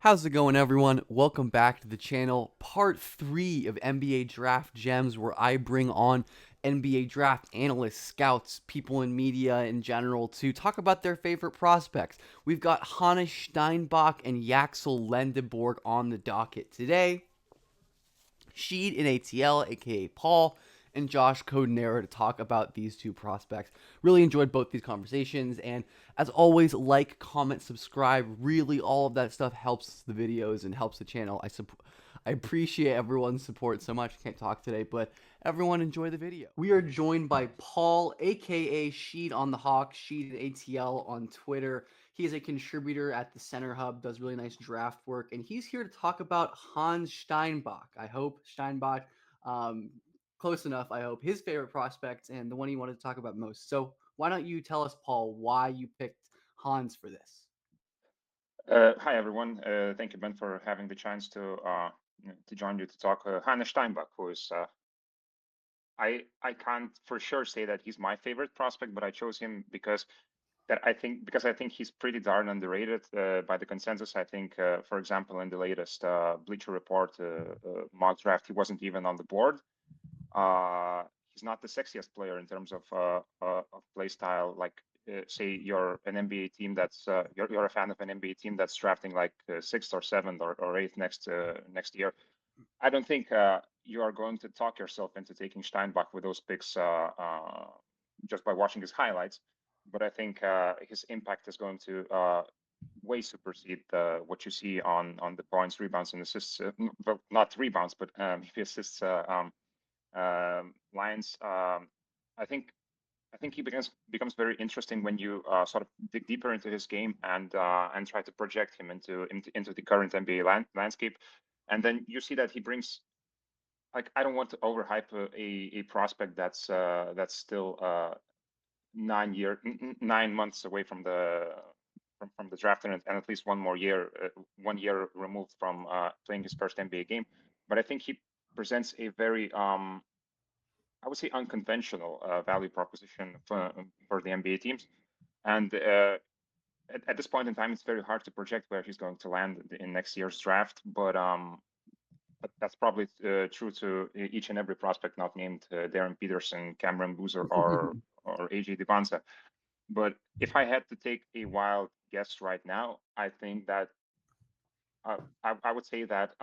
How's it going, everyone? Welcome back to the channel. Part 3 of NBA Draft Gems, where I bring on NBA draft analysts, scouts, people in media in general to talk about their favorite prospects. We've got Hannes Steinbach and Yaxel Lendborg on the docket today. Sheed and ATL, aka Paul, and Josh Codenero to talk about these two prospects. Really enjoyed both these conversations, and as always, like, comment, subscribe. Really, all of that stuff helps the videos and helps the channel. I appreciate everyone's support so much. I can't talk today, but everyone enjoy the video. We are joined by Paul, aka Sheed on the Hawk, Sheed and ATL on Twitter. He is a contributor at the Center Hub, does really nice draft work, and he's here to talk about Hans Steinbach. I hope Steinbach, um, close enough, I hope, his favorite prospects and the one he wanted to talk about most. So why don't you tell us, Paul, why you picked Hans for this? Hi everyone. Thank you, Ben, for having the chance to join you to talk. Hannes Steinbach, who is I can't for sure say that he's my favorite prospect, but I chose him because I think he's pretty darn underrated by the consensus. I think, for example, in the latest Bleacher Report mock draft, he wasn't even on the board. He's not the sexiest player in terms of play style. Like, say you're an NBA team you're a fan of an NBA team that's drafting like sixth or seventh or eighth next year. I don't think you are going to talk yourself into taking Steinbach with those picks just by watching his highlights. But I think his impact is going to way supersede what you see on the points, rebounds, and assists. Well, not rebounds, but maybe assists lines. I think I think he becomes very interesting when you sort of dig deeper into his game and try to project him into the current NBA landscape, and then you see that he brings, like, I don't want to overhype a prospect that's still 9 months away from the draft, and at least 1 more year, 1 year removed from playing his first NBA game. But I think he presents a very I would say unconventional value proposition for the NBA teams. And at this point in time, it's very hard to project where he's going to land in next year's draft. But that's probably true to each and every prospect not named Darren Peterson, Cameron Boozer, or AJ Devonta. But if I had to take a wild guess right now, I think that I would say that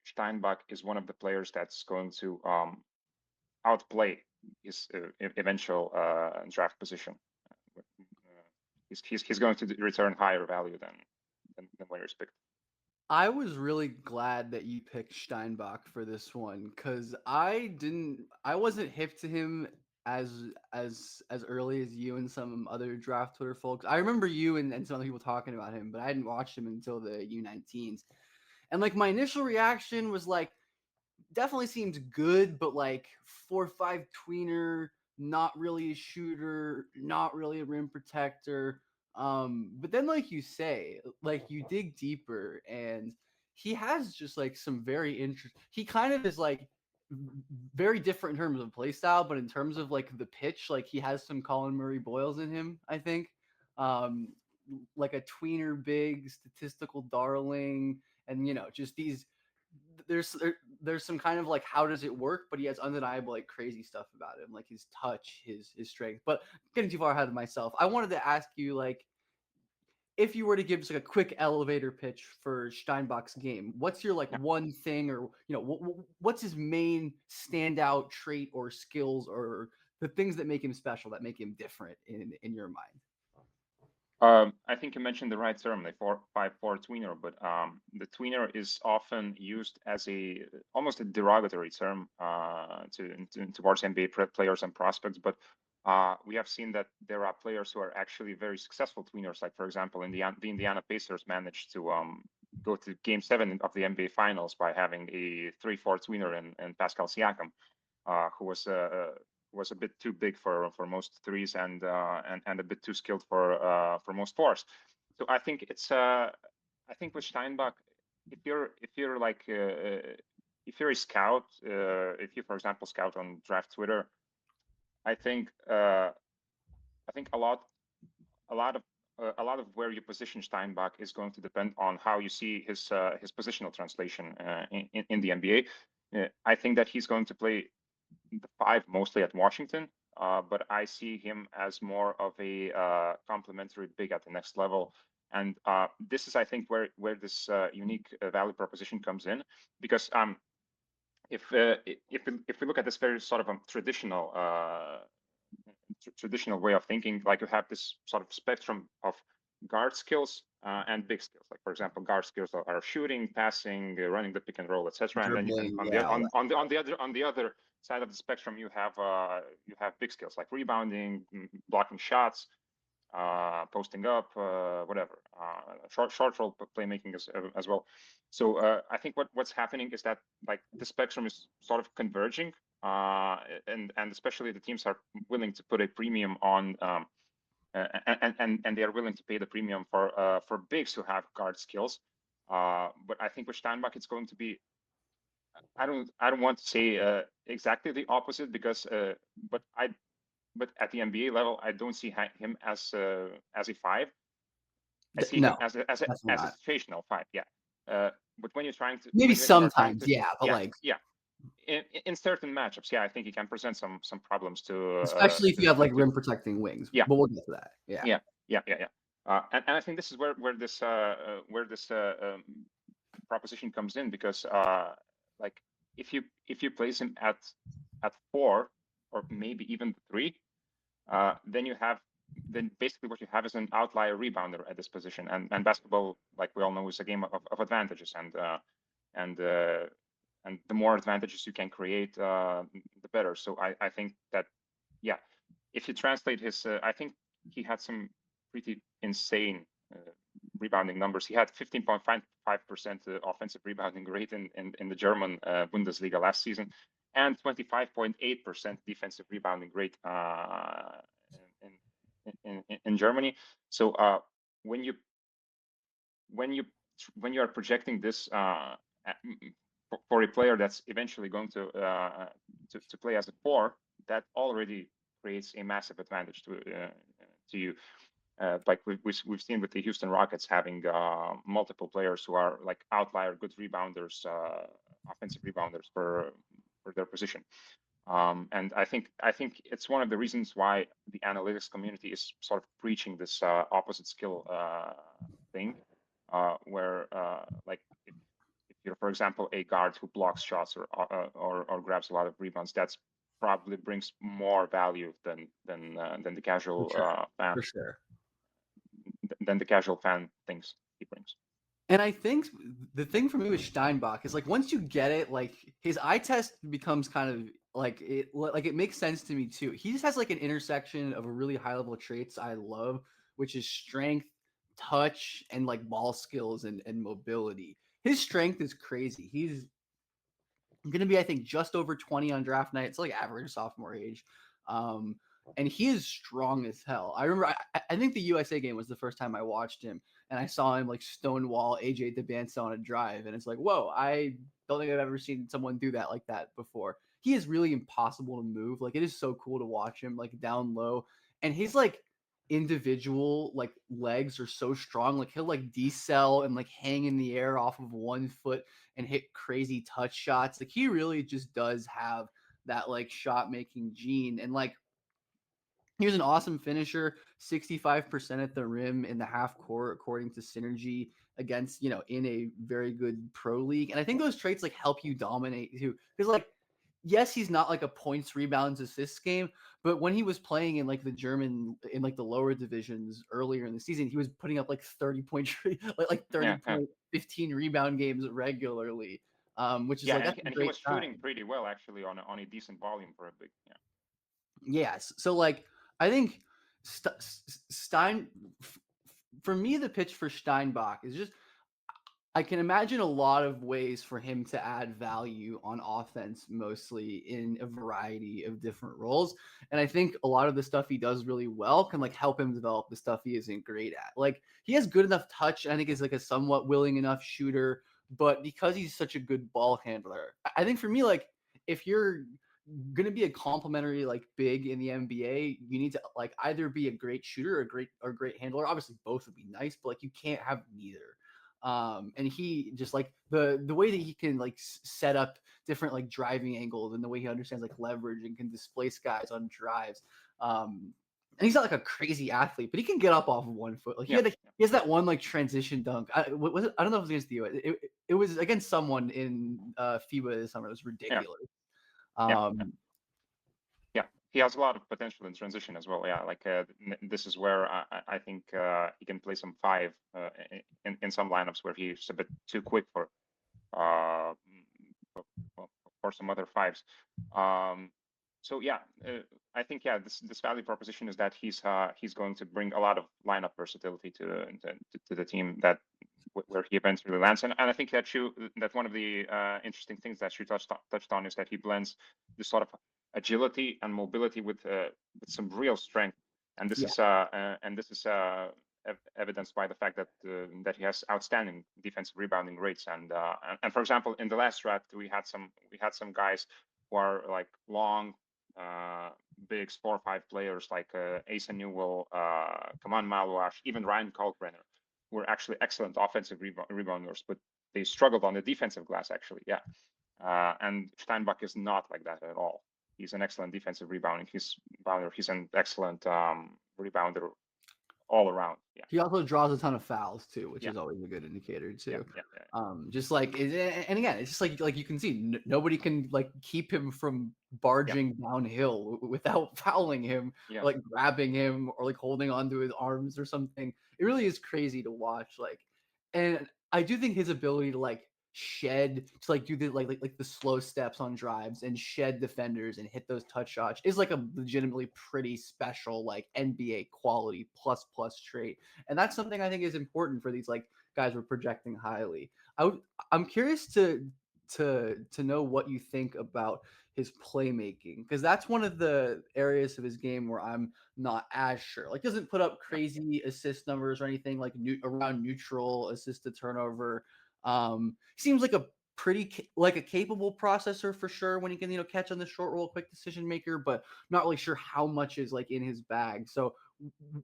Steinbach is one of the players that's going to outplay his eventual draft position. He's going to return higher value than what you expect. I was really glad that you picked Steinbach for this one because I wasn't hip to him as early as you and some other draft Twitter folks. I remember you and some other people talking about him, but I hadn't watched him until the U19s. And like my initial reaction was like, definitely seems good, but like 4'5" tweener, not really a shooter, not really a rim protector. But then like you say, like you dig deeper and he has just like some very interesting, he kind of is like very different in terms of play style, but in terms of like the pitch, like he has some Colin Murray Boyles in him, I think. Um, like a tweener big statistical darling, and just these there's some kind of like how does it work, but he has undeniable like crazy stuff about him, like his touch, his strength. But getting too far ahead of myself, I wanted to ask you, like, if you were to give just like a quick elevator pitch for Steinbach's game, what's your like Yeah. one thing, or what's his main standout trait or skills, or the things that make him special, that make him different in your mind? I think you mentioned the right term, the 4-5-4 tweener, but the tweener is often used as a almost a derogatory term towards NBA players and prospects. But we have seen that there are players who are actually very successful tweeners. Like, for example, the Indiana Pacers managed to go to Game 7 of the NBA Finals by having a 3-4 tweener in Pascal Siakam, who was a bit too big for most threes and a bit too skilled for most fours. So I think with Steinbach, if you're like if you're a scout, if you, for example, scout on draft Twitter, I think I think a lot of a lot of where you position Steinbach is going to depend on how you see his positional translation in the NBA. I think that he's going to play the five mostly at Washington, but I see him as more of a complementary big at the next level. And this is, I think, where this unique value proposition comes in, because if we look at this very sort of traditional way of thinking, like you have this sort of spectrum of guard skills and big skills. Like for example, guard skills are shooting, passing, running the pick and roll, etc. And then Dribbling, on yeah, all that. on the other side of the spectrum, you have big skills like rebounding, blocking shots, posting up, whatever, short role playmaking as well. So I think what's happening is that like the spectrum is sort of converging, and especially the teams are willing to put a premium on, and they are willing to pay the premium for bigs who have guard skills. But I think with Steinbach, it's going to be, I don't want to say exactly the opposite, because but at the NBA level, I don't see him as a five. I see him No, as definitely a not. situational five. Yeah. But when Maybe when you are trying sometimes, to, yeah, but yeah, like, yeah, in certain matchups, yeah, I think he can present some problems especially if you have like to rim protecting wings. yeah, But we'll get to that. Yeah. yeah, yeah. And I think this is where this proposition comes in, because like if you place him at four, or maybe even three, then basically what you have is an outlier rebounder at this position. And basketball, like we all know, is a game of advantages, and and the more advantages you can create, the better. So I think that, yeah, if you translate I think he had some pretty insane rebounding numbers. He had 15.55% offensive rebounding rate in the German Bundesliga last season, and 25.8% defensive rebounding rate in Germany. So when you when you when you are projecting this for a player that's eventually going to play as a four, that already creates a massive advantage to you. Like we've seen with the Houston Rockets having multiple players who are like outlier good rebounders, offensive rebounders for their position. And I think it's one of the reasons why the analytics community is sort of preaching this opposite skill thing, where like if you're, for example, a guard who blocks shots or grabs a lot of rebounds, that's probably brings more value than the For casual sure. fan For sure. than the casual fan thinks he brings. And I think the thing for me with Steinbach is like once you get it, like his eye test becomes kind of like it makes sense to me too. He just has like an intersection of a really high level traits I love, which is strength, touch, and like ball skills and mobility. His strength is crazy. He's going to be, I think, just over 20 on draft night. It's like average sophomore age. Um, and he is strong as hell. I remember, I think the USA game was the first time I watched him, and I saw him like stonewall AJ DeBansa on a drive, and it's like, whoa! I don't think I've ever seen someone do that like that before. He is really impossible to move. Like it is so cool to watch him like down low, and his like individual like legs are so strong. Like he'll like decel and like hang in the air off of 1 foot and hit crazy touch shots. Like he really just does have that like shot making gene. And like he was an awesome finisher, 65% at the rim in the half court, according to Synergy, against, in a very good pro league. And I think those traits like help you dominate too. Because like, yes, he's not like a points, rebounds, assists game, but when he was playing in like the German in like the lower divisions earlier in the season, he was putting up like 30 point like 30 Yeah, yeah, point 15 rebound games regularly. Which is yeah, like that's a and he great was shooting sign. pretty well actually on a decent volume for a big. Yeah. Yes. So like I think Stein for me the pitch for Steinbach is just I can imagine a lot of ways for him to add value on offense, mostly in a variety of different roles. And I think a lot of the stuff he does really well can like help him develop the stuff he isn't great at. Like he has good enough touch. I think he's like a somewhat willing enough shooter, but because he's such a good ball handler, I think for me, like if you're going to be a complimentary like big in the NBA, you need to like either be a great shooter or great handler. Obviously, both would be nice, but like you can't have neither. And he just like the way that he can like set up different like driving angles and the way he understands like leverage and can displace guys on drives. And he's not like a crazy athlete, but he can get up off of 1 foot. Like Yeah, he has that one like transition dunk. Was it? I don't know if it was against the U.S. It was against someone in FIBA this summer. It was yeah, ridiculous. yeah, yeah. Um, Yeah, he has a lot of potential in transition as well. Yeah, like this is where I think he can play some five in some lineups where he's a bit too quick uh, for some other fives. Um, so yeah, I think yeah, this value proposition is that he's going to bring a lot of lineup versatility to the team that where he eventually lands. And I think that one of the interesting things that you touched on is that he blends this sort of agility and mobility with some real strength. And this yeah, is evidenced by the fact that he has outstanding defensive rebounding rates. And for example, in the last draft, we had some guys who are like long, uh, big 4 or 5 players like Asa Newell, Kaman Maluash, even Ryan Kalkbrenner were actually excellent offensive rebounders, but they struggled on the defensive glass, actually. Yeah. And Steinbach is not like that at all. He's an excellent defensive rebounder. He's an excellent rebounder all around. Yeah. he also draws a ton of fouls too, which Yeah. is always a good indicator Yeah. too. Yeah. Yeah. Just like and again, it's just like you can see, nobody can like keep him from Yeah. barging downhill without fouling him, Yeah. or like grabbing him, or like holding onto his arms or something. It really is crazy to watch. Like, and I do think his ability to like shed to like do the like the slow steps on drives and shed defenders and hit those touch shots is like a legitimately pretty special like NBA quality plus trait. And that's something I think is important for these like guys we're projecting highly. I would, I'm curious to know what you think about his playmaking, because that's one of the areas of his game where I'm not as sure. Like, doesn't put up Yeah. crazy assist numbers or anything like around neutral assist to turnover. Seems like a pretty like a capable processor for sure when he can catch on the short roll, quick decision maker, but not really sure how much is like in his bag. So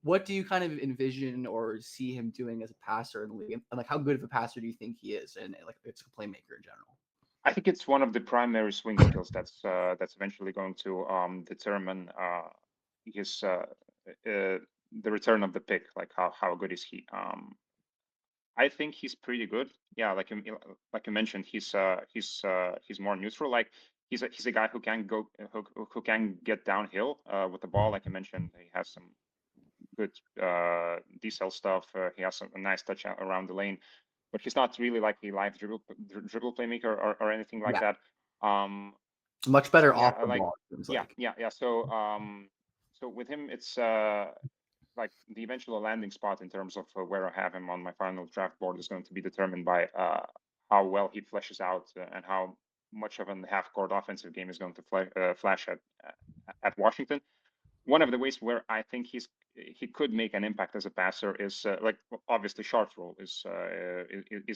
what do you kind of envision or see him doing as a passer in the league? And like, how good of a passer do you think he is? And like, it's a playmaker in general. I think it's one of the primary swing skills that's eventually going to determine his the return of the pick. Like how good is he? I think he's pretty good. Yeah, like you mentioned, he's more neutral. Like he's a guy who can go who can get downhill with the ball. Like I mentioned, he has some good decel stuff. He has a nice touch around the lane, but he's not really like a live dribble playmaker or anything like Yeah, that. Um, much so better yeah, off the ball. It seems yeah, like. yeah, yeah. So with him, it's like the eventual landing spot in terms of where I have him on my final draft board is going to be determined by how well he fleshes out and how much of an half-court offensive game is going to flash at Washington. One of the ways where I think he could make an impact as a passer is like obviously short roll is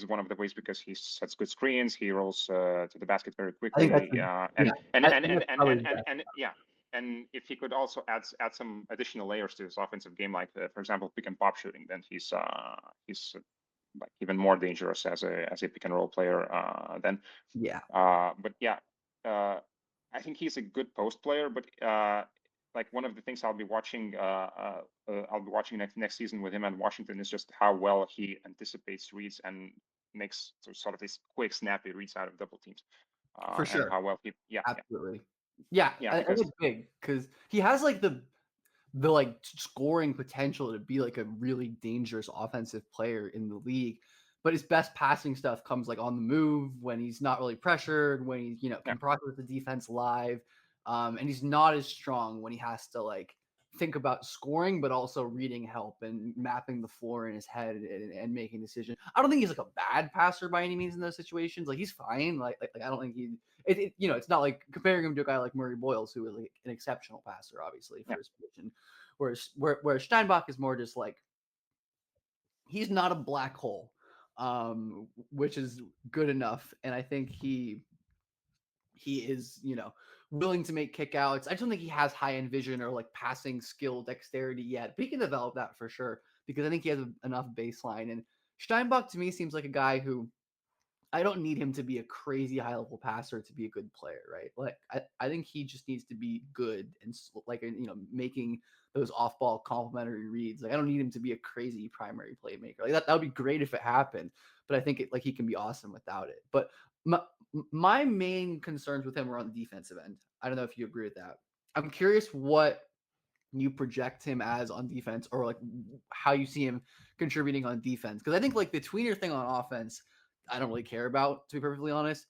one of the ways because he sets good screens, he rolls to the basket very I think that's quickly, yeah. I think that's probably the best. and yeah, and if he could also add some additional layers to his offensive game, like for example pick and pop shooting, then he's like even more dangerous as a pick and roll player then. Yeah, But yeah, uh, I think he's a good post player. But like one of the things I'll be watching next season with him at Washington is just how well he anticipates reads and makes sort of these quick, snappy reads out of double teams, for and sure. how well yeah, Absolutely. Yeah, yeah, and because it's big because he has like the like scoring potential to be like a really dangerous offensive player in the league. But his best passing stuff comes like on the move when he's not really pressured, when he yeah, can process the defense live, and he's not as strong when he has to like think about scoring, but also reading help and mapping the floor in his head and making decisions. I don't think he's like a bad passer by any means in those situations. Like he's fine. Like I don't think it's not like comparing him to a guy like Murray Boyles, who is like an exceptional passer, obviously yeah. for his position. Whereas Steinbach is more just like he's not a black hole, which is good enough. And I think he is, willing to make kickouts. I just don't think he has high end vision or like passing skill dexterity yet, but he can develop that for sure because I think he has enough baseline. And Steinbach to me seems like a guy who I don't need him to be a crazy high level passer to be a good player, right? Like I think he just needs to be good and like making those off ball complementary reads. Like I don't need him to be a crazy primary playmaker. Like that would be great if it happened, but I think like he can be awesome without it. But my my main concerns with him are on the defensive end. I don't know if you agree with that. I'm curious what you project him as on defense or like how you see him contributing on defense. Because I think like the tweener thing on offense, I don't really care about, to be perfectly honest.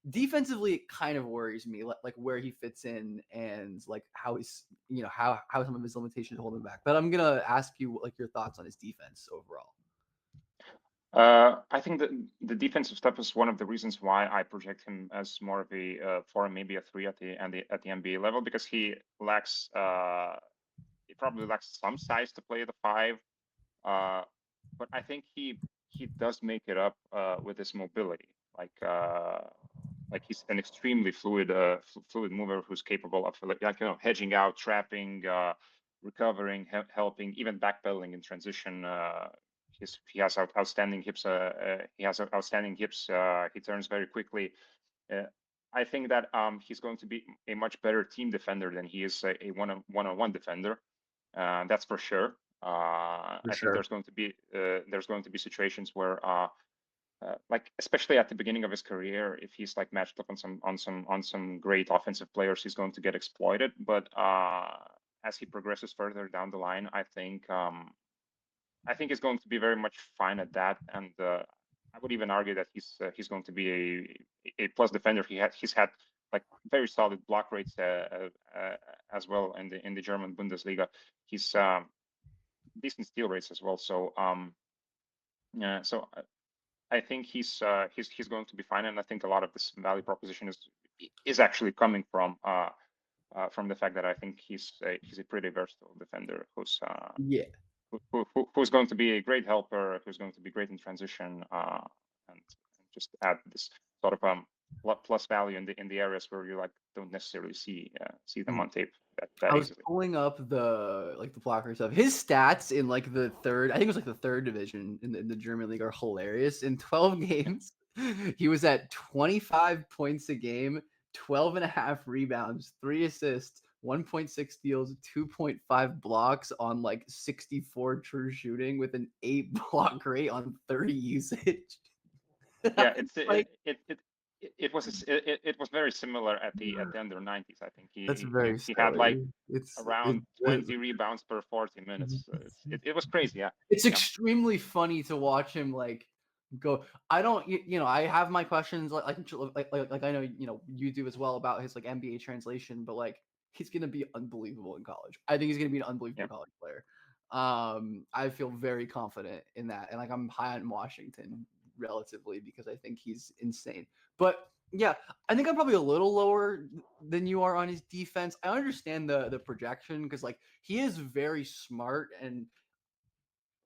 Defensively, it kind of worries me, like where he fits in and like how he's, how some of his limitations hold him back. But I'm gonna ask you like your thoughts on his defense overall. I think that the defensive stuff is one of the reasons why I project him as more of a 4, maybe a 3 at the NBA level, because he probably lacks some size to play the 5, uh, but I think he does make it up with his mobility. Like he's an extremely fluid mover who's capable of hedging out, trapping, recovering, helping, even backpedaling in transition. He has outstanding hips. He has outstanding hips. He turns very quickly. Uh, I think that he's going to be a much better team defender than he is a one-on-one defender. That's for sure. For I think sure. there's going to be situations where like especially at the beginning of his career, if he's like matched up on some great offensive players, he's going to get exploited. But as he progresses further down the line, I think he's going to be very much fine at that. And I would even argue that he's going to be a plus defender. He's had like very solid block rates as well in the German Bundesliga. He's decent steal rates as well. So yeah, so I think he's going to be fine, and I think a lot of this value proposition is actually coming from the fact that I think he's a pretty versatile defender Yeah. who's going to be a great helper, who's going to be great in transition, and just add this sort of plus value in the areas where you like don't necessarily see them on tape I that was easily. pulling up the blocker stuff. His stats in like the third, I think it was like the third division in the German league are hilarious. In 12 games, he was at 25 points a game, 12 and a half rebounds, 3 assists, 1.6 steals, 2.5 blocks on like 64 true shooting with an 8 block rate on 30 usage. Yeah, Like it was very similar at the under 90s. I think that's very he had like silly. around 20 rebounds per 40 minutes. It was crazy. Yeah, It's yeah, extremely funny to watch him like go. I don't, I have my questions like I know you do as well about his like NBA translation, but like he's gonna be unbelievable in college. I think he's gonna be an yeah. unbelievable college player. I feel very confident in that, and like I'm high on Washington relatively because I think he's insane. But yeah, I think I'm probably a little lower than you are on his defense. I understand the projection because like he is very smart and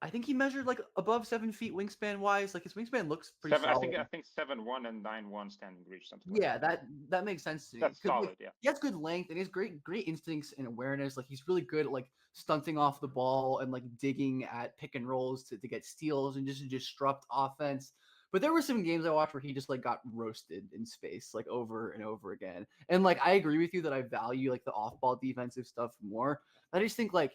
I think he measured like above 7 feet wingspan wise. Like his wingspan looks pretty Seven. solid. I think 7-1 and 9-1 standing reach, something like Yeah, that. Yeah, that makes sense to me that's because like solid. Yeah, he has good length and he has great instincts and awareness. Like he's really good at like stunting off the ball and like digging at pick and rolls to get steals and just to disrupt offense. But there were some games I watched where he just like got roasted in space like over and over again. And like I agree with you that I value like the off ball defensive stuff more. I just think like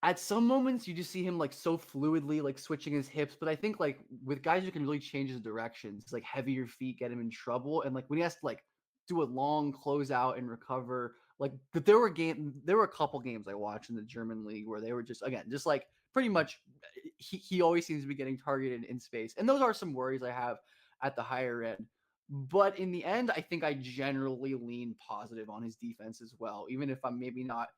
at some moments you just see him like so fluidly like switching his hips, but I think like with guys who can really change his directions, like heavier feet get him in trouble. And like when he has to like do a long closeout and recover, like but there were a couple games I watched in the German league where they were just again just like pretty much he always seems to be getting targeted in space. And those are some worries I have at the higher end. But in the end, I think I generally lean positive on his defense as well, even if I'm maybe not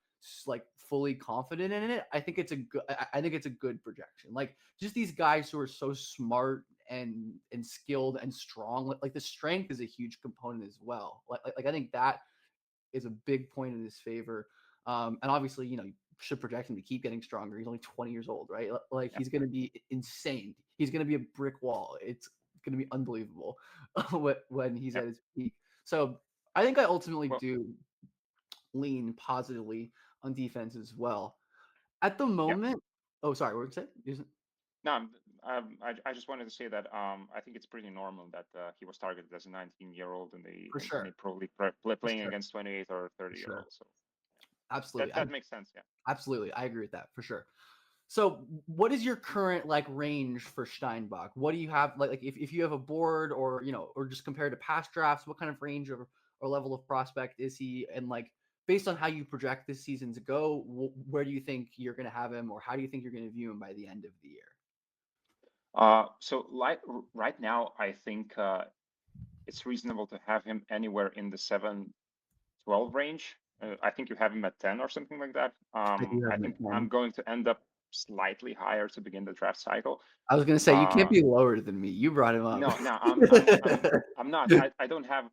like fully confident in it. I think it's a good. I think it's a good projection. Like just these guys who are so smart and skilled and strong. Like the strength is a huge component as well. Like I think that is a big point in his favor. And obviously, you should project him to keep getting stronger. He's only 20 years old, right? Like yeah. he's going to be insane. He's going to be a brick wall. It's going to be unbelievable when he's Yeah. at his peak. So I think I ultimately Well, do lean positively on defense as well. At the yeah. moment, oh, sorry, what did you say? No, I just wanted to say that I think it's pretty normal that he was targeted as a 19-year-old in the For in a sure, pro league for playing sure, against 28 or for 30 year sure. old. So Absolutely, that makes sense. Yeah. absolutely, I agree with that for sure. So, what is your current like range for Steinbach? What do you have like if you have a board or or just compared to past drafts, what kind of range or level of prospect is he? And like based on how you project this season to go, where do you think you're going to have him, or how do you think you're going to view him by the end of the year? So like right now, I think it's reasonable to have him anywhere in the 7-12 range. I think you have him at 10 or something like that. I do have I him think at I'm 10. going to end up slightly higher to begin the draft cycle. I was going to say you can't Uh, be lower than me. You brought him up. no, no, I'm not. I don't have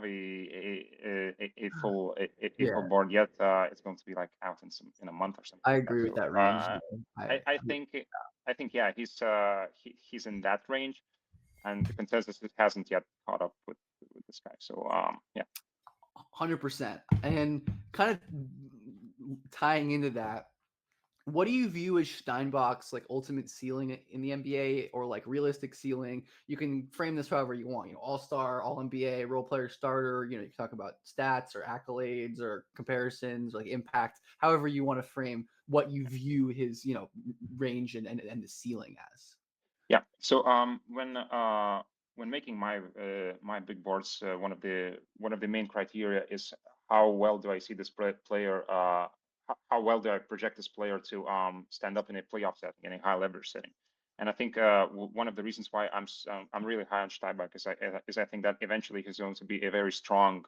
a full Yeah, board yet. It's going to be like out in a month or something I like that. agree with So that range. Though. I think yeah, he's in that range, and the consensus hasn't yet caught up with this guy. So yeah. 100%. And kind of tying into that, what do you view as Steinbach's like ultimate ceiling in the NBA or like realistic ceiling? You can frame this however you want, all-star, all NBA, role player starter, you can talk about stats or accolades or comparisons, like impact, however you want to frame what you view his, range and the ceiling as. Yeah. So when making my big boards, one of the main criteria is how well do I see this player how well do I project this player to stand up in a playoff setting, in a high leverage setting. And I think one of the reasons why I'm really high on Steinbach is I think that eventually he's going to be a very strong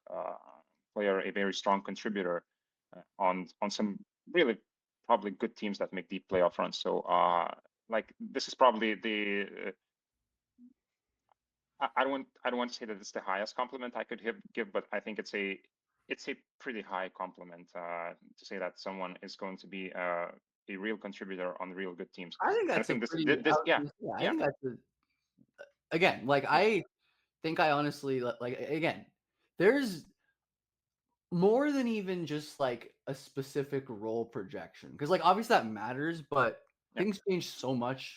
player, a very strong contributor on some really probably good teams that make deep playoff runs. So like this is probably the I don't want to say that it's the highest compliment I could give, but I think it's a pretty high compliment to say that someone is going to be a real contributor on real good teams. I think And I that's a think this pretty, this yeah yeah, I yeah think that's again, like yeah I think I honestly like again, there's more than even just like a specific role projection because like obviously that matters, but yeah things change so much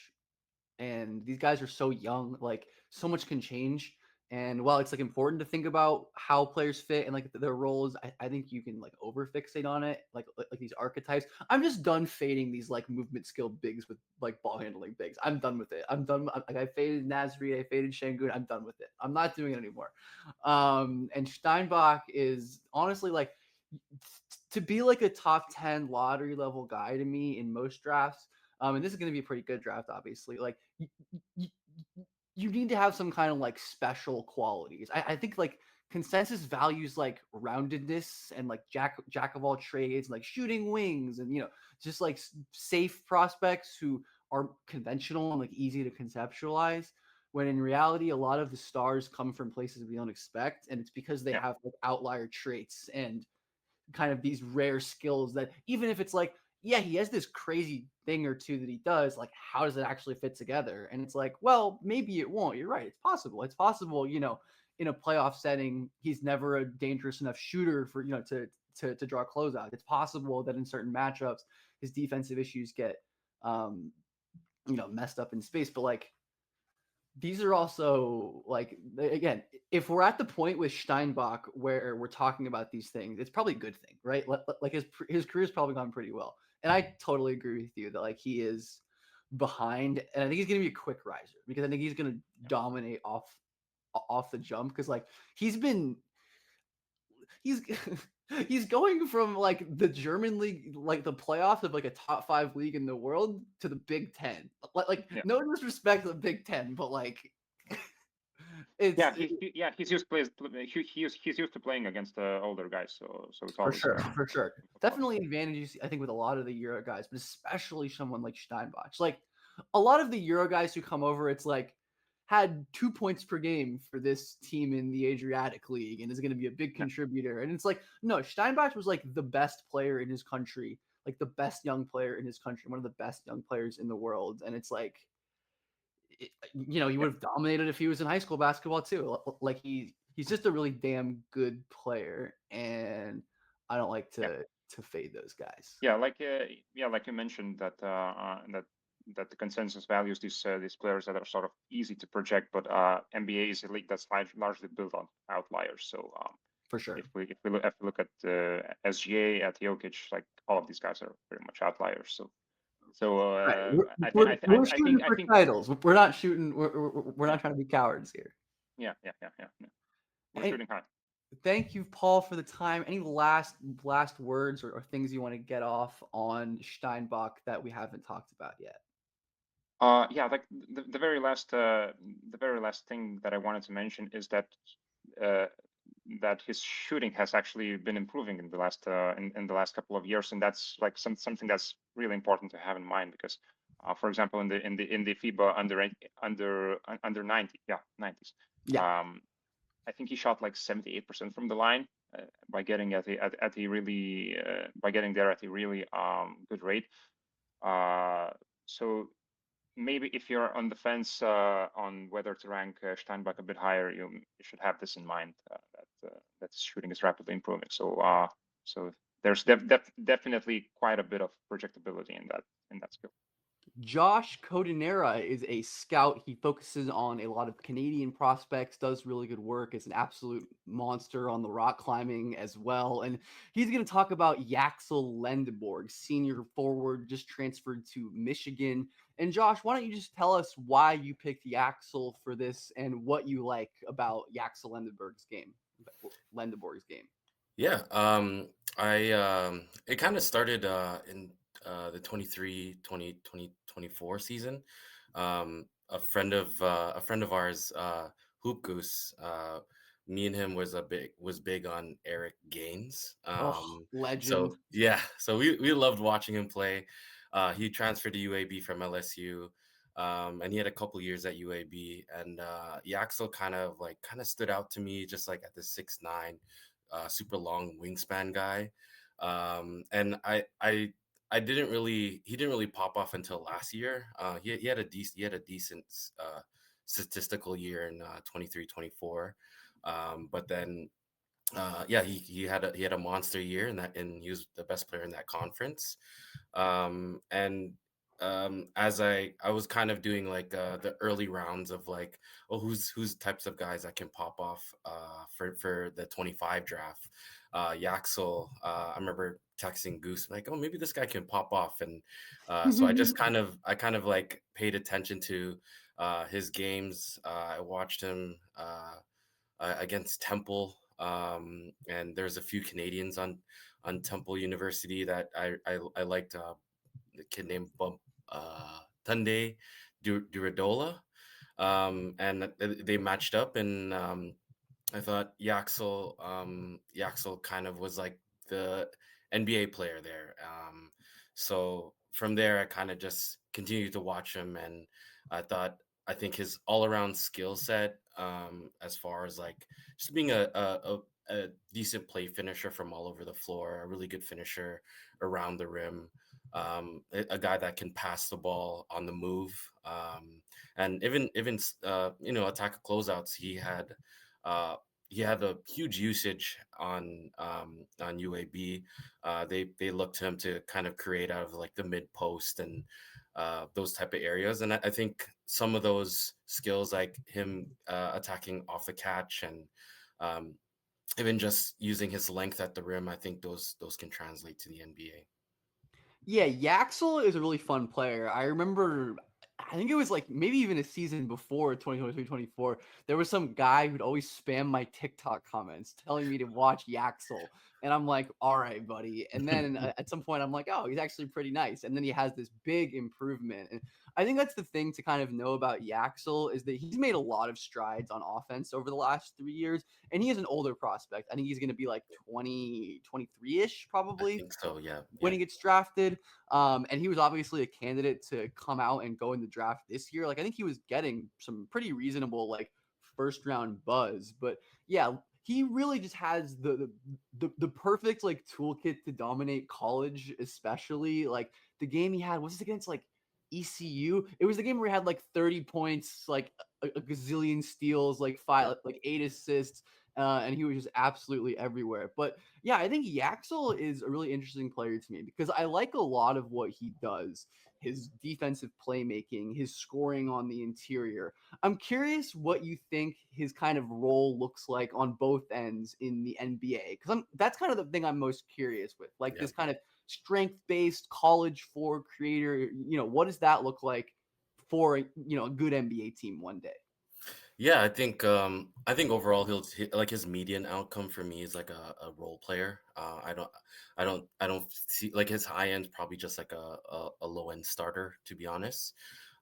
and these guys are so young, like so much can change. And while it's like important to think about how players fit and like their roles, I think you can like over fixate on it, like these archetypes. I'm just done fading these like movement skill bigs with like ball handling bigs. I'm done with it. I'm done. Like I faded Nasri, I faded Shangun. I'm done with it. I'm not doing it anymore. And Steinbach is honestly like to be like a top 10 lottery level guy to me in most drafts. And this is going to be a pretty good draft, obviously. Like you, you need to have some kind of like special qualities. I think like consensus values like roundedness and like jack of all trades, like shooting wings, and just like safe prospects who are conventional and like easy to conceptualize. When in reality, a lot of the stars come from places we don't expect, and it's because they yeah have like outlier traits and kind of these rare skills that even if it's like, yeah, he has this crazy thing or two that he does, like how does it actually fit together? And it's like, well, maybe it won't. You're right. It's possible. It's possible, in a playoff setting, he's never a dangerous enough shooter for, to draw closeouts. It's possible that in certain matchups, his defensive issues get messed up in space. But like these are also like again, if we're at the point with Steinbach where we're talking about these things, it's probably a good thing, right? Like his career's probably gone pretty well, and I totally agree with you that like he is behind, and I think he's gonna be a quick riser because I think he's gonna yeah dominate off the jump because like he's been he's he's going from like the German league, like the playoffs of like a top five league in the world to the Big Ten. Like yeah no disrespect to the Big Ten, but like it's yeah he's used he's used to playing against older guys, so it's for always sure, good for sure. for talking. Definitely advantages, I think, with a lot of the Euro guys, but especially someone like Steinbach. Like a lot of the Euro guys who come over, it's like had 2 points per game for this team in the Adriatic League and is going to be a big Yeah contributor. And it's like, no, Steinbach was like the best player in his country, like the best young player in his country, one of the best young players in the world. And it's like, he yeah would have dominated if he was in high school basketball too. Like he's just a really damn good player, and I don't like Yeah, to fade those guys. yeah, like you mentioned that the consensus values these players that are sort of easy to project, but NBA is a league that's largely built on outliers. So For sure. if we look at SGA, at Jokic, like all of these guys are pretty much outliers. So Right. We're shooting I for think titles. We're not shooting. We're yeah, not trying to be cowards here. yeah. We're And shooting high. thank you, Paul, for the time. Any last words or things you want to get off on Steinbach that we haven't talked about yet? Yeah, like the very last thing that I wanted to mention is uh, that his shooting has actually been improving in the last in the last couple of years, and that's like something that's really important to have in mind because, for example, in the FIBA under 90, yeah, 90s, Yeah. I think he shot like 78% from the line by getting at a really by getting there at a really good rate. Uh, so maybe if you're on the fence on whether to rank Steinbach a bit higher, you should have this in mind that his shooting is rapidly improving. So there's definitely quite a bit of projectability in that skill. Josh Codinera is a scout. He focuses on a lot of Canadian prospects, does really good work, is an absolute monster on the rock climbing as well. And he's going to talk about Yaxel Lendborg, senior forward, just transferred to Michigan. And Josh, why don't you just tell us why you picked Yaxel for this and what you like about Yaxel Lendeborg's game? Yeah, I it kind of started in the 2024 season. A friend of ours, Hoop Goose, me and him was big on Eric Gaines. Oh, So legend. yeah, so we loved watching him play. He transferred to UAB from LSU. And he had a couple years at UAB, and Yaxel kind of stood out to me just like at the 6'9", super long wingspan guy. And I didn't really he didn't really pop off until last year. He had a decent statistical year in 23 24. But then yeah, he had a monster year and he was the best player in that conference. And as I was kind of doing like the early rounds of like, oh, who's types of guys that can pop off for the 25 draft. Yaxel, I remember texting Goose like, oh, maybe this guy can pop off. And so I kind of like paid attention to his games. I watched him against Temple. And there's a few Canadians on Temple University that I liked. A kid named Tunde Duradola, and they matched up, and I thought Yaxel kind of was like the NBA player there. So from there, I kind of just continued to watch him, and I think his all around skill set, as far as like just being a decent play finisher from all over the floor, a really good finisher around the rim, a guy that can pass the ball on the move, and even attack closeouts. Uh, he had a huge usage on UAB. They looked to him to kind of create out of like the mid post and those type of areas. And I think some of those skills, like him attacking off the catch and um, even just using his length at the rim, I think those can translate to the NBA. Yeah, Yaxel is a really fun player. I remember, I think it was like maybe even a season before 2023-24. There was some guy who'd always spam my TikTok comments telling me to watch Yaxel. And I'm like, all right, buddy. And then at some point, I'm like, oh, he's actually pretty nice. And then he has this big improvement. And I think that's the thing to kind of know about Yaxel is that he's made a lot of strides on offense over the last 3 years. And he is an older prospect. I think he's going to be like 23-ish I probably think so. Yeah. when Yeah. he gets drafted. And he was obviously a candidate to come out and go in the draft this year. Like I think he was getting some pretty reasonable like first round buzz. But yeah, he really just has the perfect like toolkit to dominate college, especially like the game he had was this against like ECU. It was the game where he had like 30 points, like a gazillion steals, like 8 assists. and he was just absolutely everywhere. But yeah, I think Yaxel is a really interesting player to me because I like a lot of what he does. His defensive playmaking, his scoring on the interior. I'm curious what you think his kind of role looks like on both ends in the NBA because that's kind of the thing I'm most curious with, like Yeah. this kind of strength-based college forward creator. What does that look like for a good NBA team one day? Yeah, I think overall like his median outcome for me is like a role player. I don't see like his high end probably just like a low end starter, to be honest.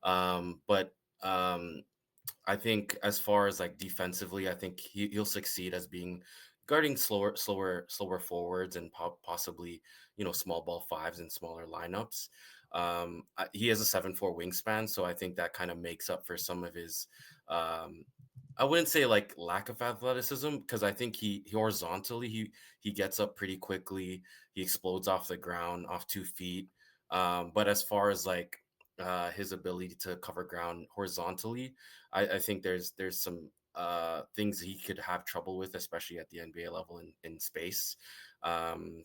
But I think as far as like defensively, I think he'll succeed as being guarding slower forwards and possibly small ball fives and smaller lineups. He has a 7'4" wingspan, so I think that kind of makes up for some of his. Um, I wouldn't say like lack of athleticism because I think he horizontally he gets up pretty quickly. He explodes off the ground off 2 feet. But as far as like his ability to cover ground horizontally, I think there's some things he could have trouble with, especially at the NBA level in space.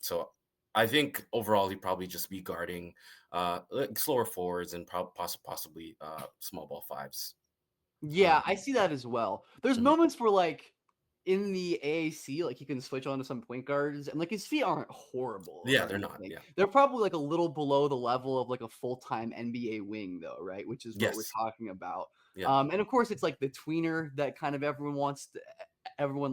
So I think overall he'd probably just be guarding like slower forwards and possibly small ball fives. Yeah, I see that as well. There's Mhm. moments where, like, in the AAC, like, he can switch on to some point guards, and, like, his feet aren't horrible Yeah, or they're not. anything. Yeah. They're probably, like, a little below the level of, like, a full-time NBA wing, though, right? Which is what we're Yes. talking about. Yeah. And, of course, it's, like, the tweener that kind of everyone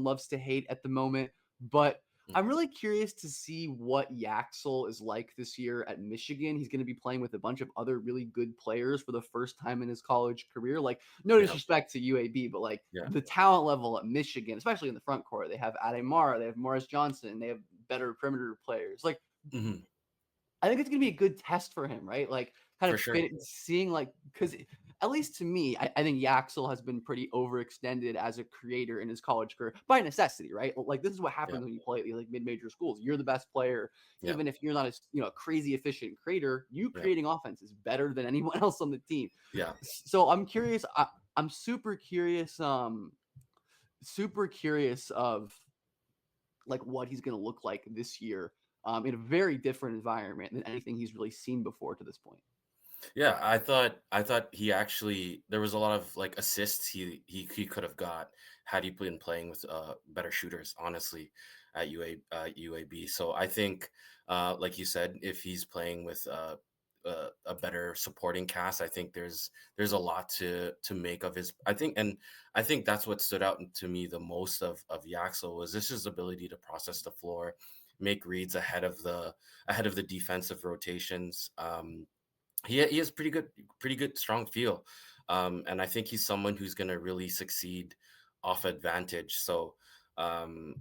loves to hate at the moment, but Mm. I'm really curious to see what Yaxel is like this year at Michigan. He's going to be playing with a bunch of other really good players for the first time in his college career. Like, no Yeah. disrespect to UAB, but like Yeah. the talent level at Michigan, especially in the front court, they have Ademar, they have Morris Johnson, they have better perimeter players. Like, Hmm. I think it's gonna be a good test for him, right? Like, kind For of sure. seeing like because at least to me, I think Yaxel has been pretty overextended as a creator in his college career by necessity, right? Like this is what Yeah. happens when you play at like mid-major schools. You're the best player, Yeah. even if you're not a crazy efficient creator. You Yeah. creating offense is better than anyone else on the team. Yeah. So I'm curious. I'm super curious. Super curious of like what he's going to look like this year in a very different environment than anything he's really seen before to this point. Yeah, I thought he actually there was a lot of like assists he could have got had he been playing with better shooters, honestly, at UAB. So I think like you said, if he's playing with a better supporting cast, I think there's a lot to make of his. I think that's what stood out to me the most of Yaxel was this his ability to process the floor, make reads ahead of the defensive rotations. He has pretty good strong feel, and I think he's someone who's going to really succeed off advantage. So um,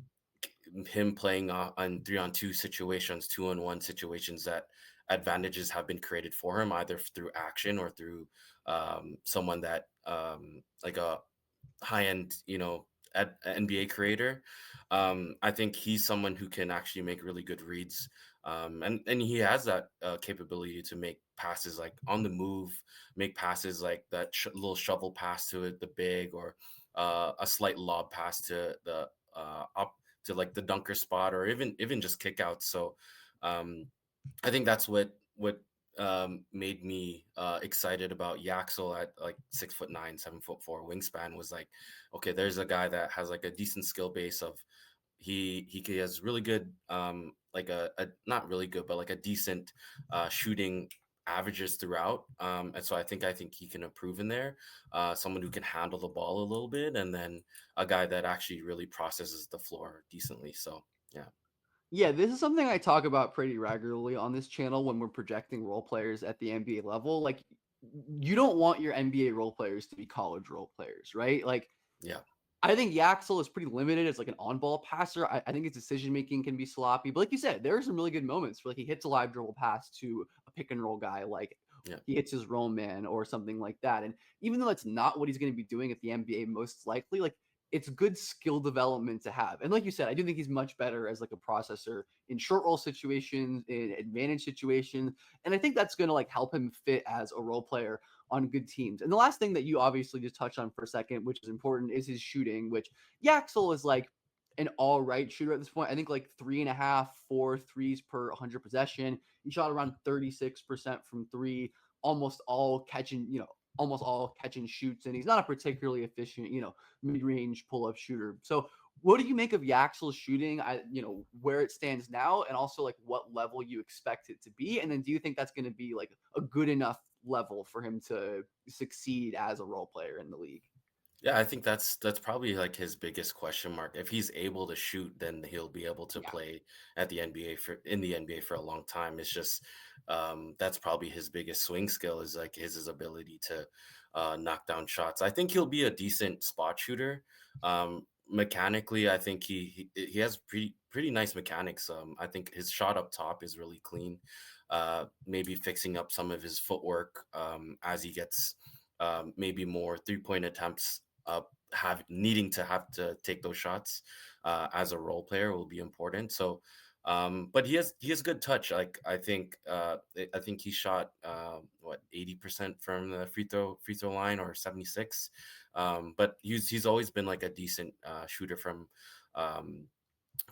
him playing on 3-on-2 situations, 2-on-1 situations, that advantages have been created for him either through action or through someone that like a high end, NBA creator. I think he's someone who can actually make really good reads, and he has that capability to make passes like on the move, make passes like that little shovel pass to it, the big, or a slight lob pass to the up to like the dunker spot, or even just kickouts. So um, I think that's what made me excited about Yaxel at like 6'9", 7'4" wingspan was like, okay, there's a guy that has like a decent skill base of he has really good like a not really good but like a decent shooting averages throughout, and so I think he can improve in there, someone who can handle the ball a little bit, and then a guy that actually really processes the floor decently. So yeah. Yeah, this is something I talk about pretty regularly on this channel when we're projecting role players at the NBA level. Like, you don't want your NBA role players to be college role players, right? Like, Yeah. I think Yaxel is pretty limited as like an on-ball passer. I think his decision making can be sloppy, but like you said, there are some really good moments where like he hits a live dribble pass to a pick and roll guy, like Yeah. he hits his roll man or something like that. And even though that's not what he's going to be doing at the NBA, most likely, like it's good skill development to have. And like you said, I do think he's much better as like a processor in short roll situations, in advantage situations, and I think that's going to like help him fit as a role player on good teams. And the last thing that you obviously just touched on for a second, which is important, is his shooting, which Yaxel is like an all right shooter at this point. I think like 3.5, 4 threes per 100 possession. He shot around 36% from three, almost all catching, almost all catch and shoots. And he's not a particularly efficient, mid range pull up shooter. So, what do you make of Yaxel's shooting? Where it stands now, and also like what level you expect it to be, and then do you think that's going to be like a good enough level for him to succeed as a role player in the league? Yeah, I think that's probably like his biggest question mark. If he's able to shoot, then he'll be able to Yeah, play at the NBA for in the NBA for a long time. It's just that's probably his biggest swing skill is like his ability to knock down shots. I think he'll be a decent spot shooter. Mechanically, I think he has pretty nice mechanics. I think his shot up top is really clean. Maybe fixing up some of his footwork as he gets maybe more 3 point attempts needing to have to take those shots as a role player will be important. So, but he has good touch. Like I think he shot what 80% from the free throw line or 76. But he's always been like a decent shooter um,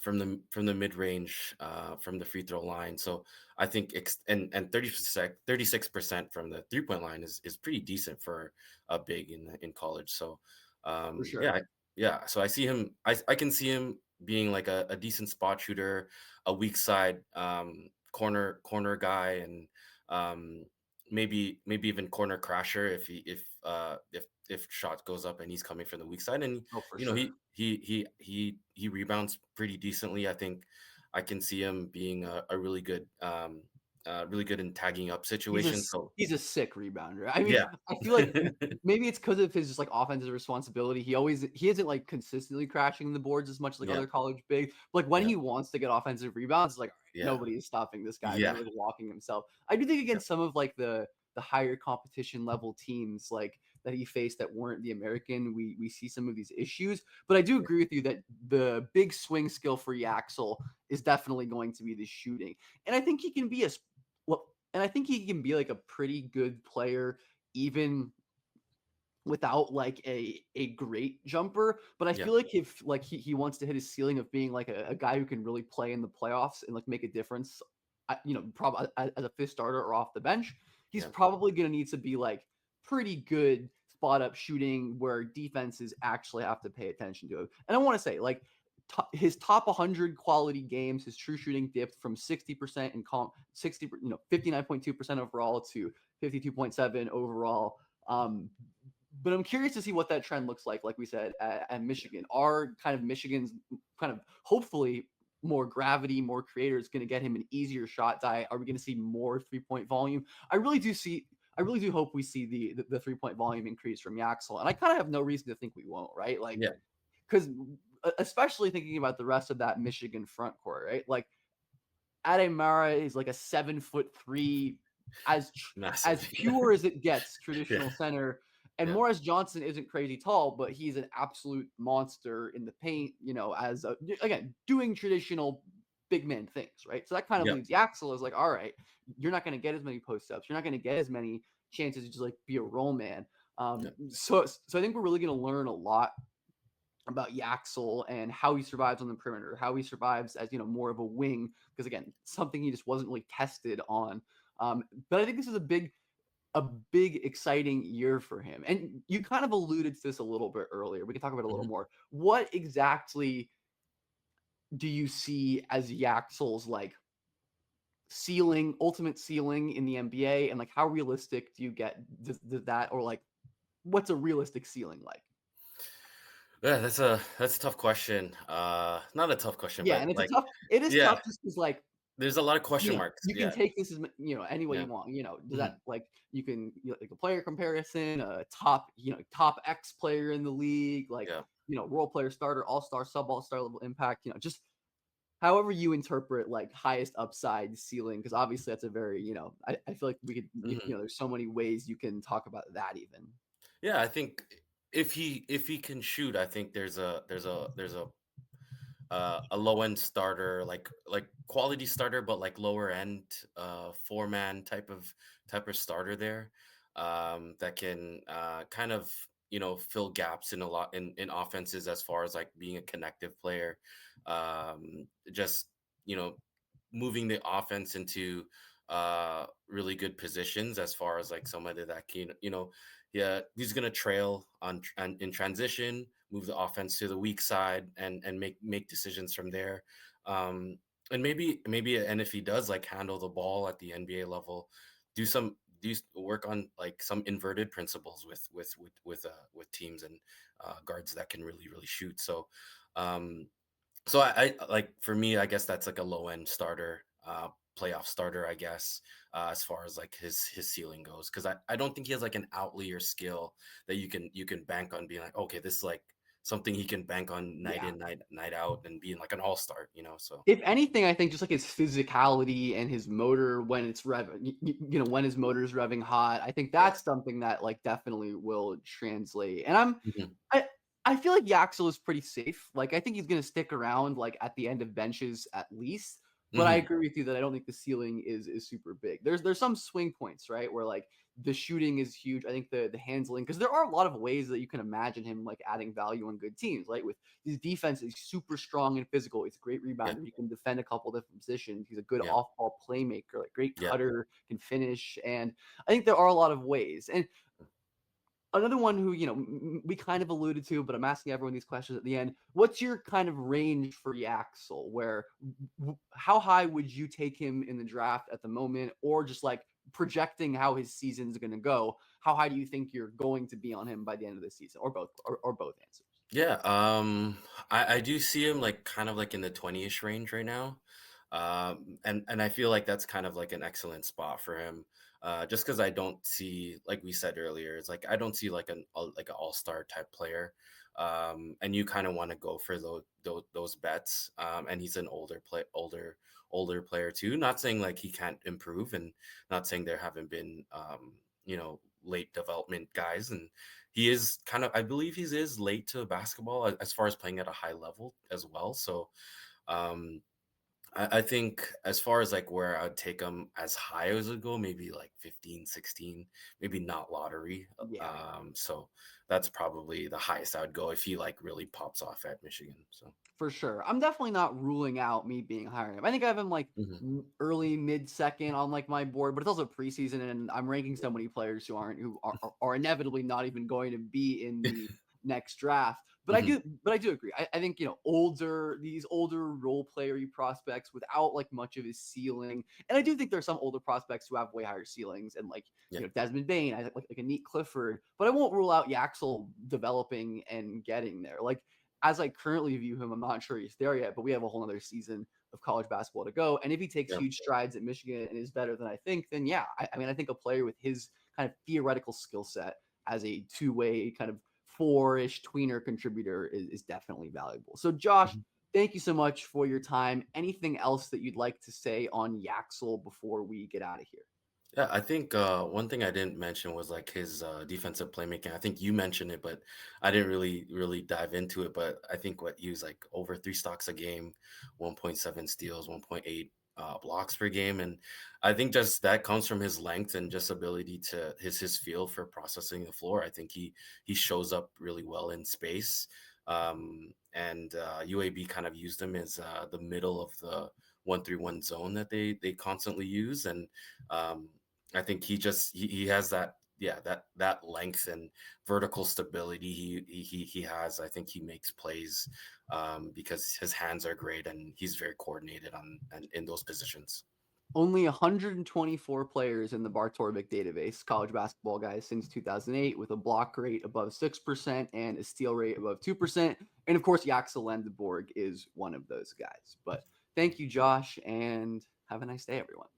from the mid range from the free throw line. So I think and 36% from the 3 point line is pretty decent for a big in college. So for yeah, sure. yeah. So I see him. I can see him being like a decent spot shooter, a weak side corner guy, and um, maybe even corner crasher if shot goes up and he's coming from the weak side. And Oh, for you know sure. he rebounds pretty decently. I think I can see him being a really good in tagging up situation. So He's a sick rebounder. I mean, yeah. I feel like maybe it's because of his just like offensive responsibility. He isn't like consistently crashing the boards as much as like Yeah, other college bigs. But like when yeah, he wants to get offensive rebounds, it's like all right, yeah, nobody is stopping this guy. He's yeah, like walking himself. I do think yeah, against some of like the higher competition level teams like that he faced that weren't the American, we see some of these issues. But I do yeah, agree with you that the big swing skill for Yaxel is definitely going to be the shooting. And I think he can be well, and I think he can be like a pretty good player even without like a great jumper. But I yeah, feel like if like he wants to hit his ceiling of being like a guy who can really play in the playoffs and like make a difference, probably as a fifth starter or off the bench, he's yeah, probably going to need to be like pretty good spot up shooting where defenses actually have to pay attention to him. And I want to say like his top 100 quality games, his true shooting dipped from 60% in 60, 59.2% overall to 52.7 overall. But I'm curious to see what that trend looks like we said, at Michigan. Are kind of Michigan's kind of hopefully more gravity, more creators going to get him an easier shot diet? Are we going to see more 3 point volume? I really do see. I really do hope we see the 3 point volume increase from Yaxel, and I kind of have no reason to think we won't, right? Like, yeah. because especially thinking about the rest of that Michigan front court, right? Like Ademara is like a 7'3", as Massive. as pure as it gets, Yeah, traditional center. And yeah, Morris Johnson isn't crazy tall, but he's an absolute monster in the paint. As again doing traditional big man things, right? So that kind of yeah, leaves Yaxel as like, all right, you're not going to get as many post ups, you're not going to get as many chances to just like be a role man. yeah, So I think we're really going to learn a lot about Yaxel and how he survives on the perimeter, how he survives as more of a wing, because again, something he just wasn't really tested on. But I think this is a big exciting year for him. And you kind of alluded to this a little bit earlier. We can talk about it a little mhm. more. What exactly do you see as Yaxel's like ceiling, ultimate ceiling in the NBA, and like how realistic do you get does that, or like what's a realistic ceiling like? Yeah. That's a tough question. Not a tough question, Yeah, but and like, it is yeah, tough just because like there's a lot of question marks. you can Yeah, take this as any way yeah, you want. Does hmm that like you can like a player comparison, a top X player in the league, like yeah. role player, starter, all star, sub all star level impact. Just however you interpret like highest upside ceiling, because obviously that's a very I feel like we could hmm there's so many ways you can talk about that even. Yeah, I think if he can shoot, I think there's a low end starter, like quality starter, but like lower end 4 man type of starter there, that can kind of fill gaps in a lot in offenses as far as like being a connective player, just you know moving the offense into really good positions as far as like somebody that can, yeah, he's gonna trail in transition, move the offense to the weak side, and make decisions from there. Um, and and if he does like handle the ball at the NBA level, do some work on like some inverted principles with teams and guards that can really shoot. Um, so I like for me, I guess that's like a low end starter, playoff starter, I guess, as far as like his ceiling goes. Because I don't think he has like an outlier skill that you can bank on being like, okay, this is like something he can bank on night Yeah. in, night out, and being like an all star, So If anything, I think just like his physicality and his motor when it's when his motor is revving hot, I think yeah. that's something that like definitely will translate. And Hmm. I I feel like Yaxel is pretty safe. Like I think he's gonna stick around like at the end of benches at least. But I Hmm. agree with you that I don't think the ceiling is super big. There's some swing points, right? Where like the shooting is huge. I think the handling, because there are a lot of ways that you can imagine him like adding value on good teams, right? With his defense is super strong and physical. He's a great Yeah. rebounder. He can defend a couple different positions. He's a good Yeah. off-ball playmaker, like great Yeah. cutter, can finish. And I think there are a lot of ways. And another one who, we kind of alluded to, but I'm asking everyone these questions at the end. What's your kind of range for Yaxel? Where, how high would you take him in the draft at the moment, or just like projecting how his season's going to go? How high do you think you're going to be on him by the end of the season, or both, or both answers? Yeah, I do see him like kind of like in the 20-ish range right now. And I feel like that's kind of like an excellent spot for him. Just because I don't see, like we said earlier, it's like I don't see like an all-star type player. And you kind of want to go for those bets. And he's an older player too. Not saying like he can't improve, and not saying there haven't been late development guys, and he is kind of, I believe he is late to basketball as far as playing at a high level as well. So um I think as far as like where I'd take him as high as it go, maybe like 15, 16, maybe not lottery. Yeah. So that's probably the highest I would go if he like really pops off at Michigan. So For sure. I'm definitely not ruling out me being higher than him. I think I have him like mhm. early mid second on like my board, but it's also preseason and I'm ranking so many players who are inevitably not even going to be in the next draft. But I Mhm. do but I do agree. I think these older role player prospects without like much of his ceiling. And I do think there's some older prospects who have way higher ceilings and like Yeah. Desmond Bain, I like a Neat Clifford, but I won't rule out Yaxel developing and getting there. Like as I currently view him, I'm not sure he's there yet, but we have a whole other season of college basketball to go. And if he takes Yeah. huge strides at Michigan and is better than I think, then yeah, I mean, I think a player with his kind of theoretical skill set as a two-way kind of four-ish tweener contributor is definitely valuable. So Josh, Mhm. thank you so much for your time. Anything else that you'd like to say on Yaxel before we get out of here? Yeah, I think one thing I didn't mention was like his defensive playmaking. I think you mentioned it, but I didn't really dive into it. But I think what he was like over 3 stocks a game, 1.7 steals, 1.8 blocks per game, and I think just that comes from his length and just ability to his feel for processing the floor. I think he shows up really well in space. And UAB kind of used him as the middle of the 1-3-1 zone that they constantly use, and um, I think he has that, yeah, that length and vertical stability he has. I think he makes plays because his hands are great and he's very coordinated on and in those positions. Only 124 players in the Bartorvik database, college basketball guys, since 2008, with a block rate above 6% and a steal rate above 2%. And of course, Yaxel Lendborg is one of those guys. But thank you, Josh, and have a nice day, everyone.